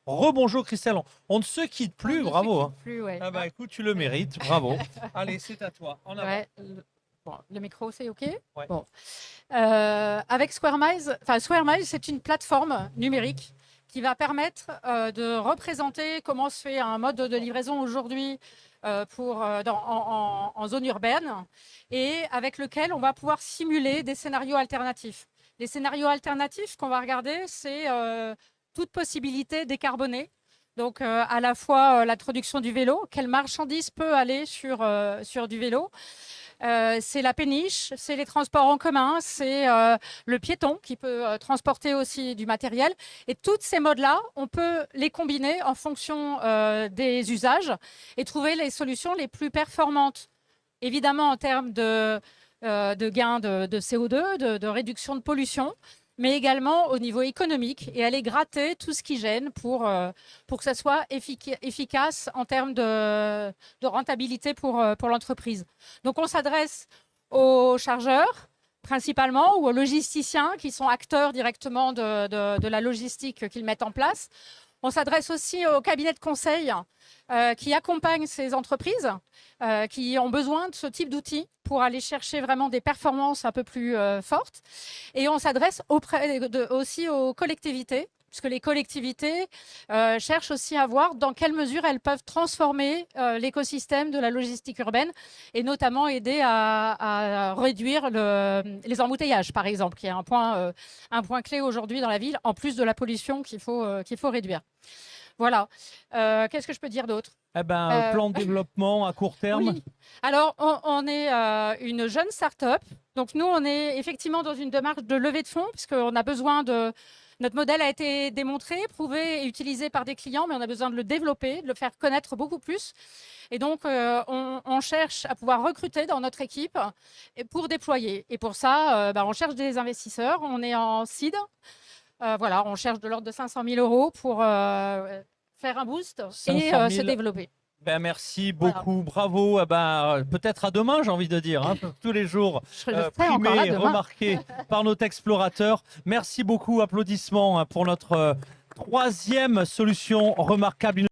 Rebonjour Christelle, on ne se quitte plus, On ne se bravo. quitte Hein. plus, ouais. Ah bah écoute, tu le mérites, bravo. Allez, c'est à toi, en avant. Ouais, bon, le micro, c'est OK. Ouais. Bon. Avec SquareMiles, SquareMiles, c'est une plateforme numérique qui va permettre de représenter comment se fait un mode de livraison aujourd'hui en zone urbaine et avec lequel on va pouvoir simuler des scénarios alternatifs. Les scénarios alternatifs qu'on va regarder, c'est toute possibilité décarbonée. Donc, à la fois l'introduction du vélo, quelle marchandise peut aller sur du vélo. C'est la péniche, c'est les transports en commun, c'est le piéton qui peut transporter aussi du matériel. Et tous ces modes-là, on peut les combiner en fonction des usages et trouver les solutions les plus performantes. Évidemment, en termes de gains de CO2, de réduction de pollution, mais également au niveau économique et aller gratter tout ce qui gêne pour que ça soit efficace en termes de rentabilité pour l'entreprise. Donc, on s'adresse aux chargeurs principalement ou aux logisticiens qui sont acteurs directement de la logistique qu'ils mettent en place. On s'adresse aussi aux cabinets de conseil qui accompagnent ces entreprises qui ont besoin de ce type d'outils pour aller chercher vraiment des performances un peu plus fortes. Et on s'adresse aussi aux collectivités, puisque les collectivités cherchent aussi à voir dans quelle mesure elles peuvent transformer l'écosystème de la logistique urbaine et notamment aider à réduire les embouteillages, par exemple, qui est un point clé aujourd'hui dans la ville, en plus de la pollution qu'il faut réduire. Voilà. Qu'est-ce que je peux dire d'autre? Eh ben, plan de développement à court terme. Oui. Alors, on est une jeune start-up. Donc, nous, on est effectivement dans une démarche de levée de fonds, puisqu'on a besoin de... Notre modèle a été démontré, prouvé et utilisé par des clients, mais on a besoin de le développer, de le faire connaître beaucoup plus. Et donc, on cherche à pouvoir recruter dans notre équipe pour déployer. Et pour ça, on cherche des investisseurs. On est en seed. Voilà, on cherche de l'ordre de 500 000 € pour faire un boost et se développer. Ben, merci beaucoup, bravo. Peut-être à demain, j'ai envie de dire, hein, tous les jours, primés, remarqués par notre explorateur. Merci beaucoup, applaudissements pour notre troisième solution remarquable.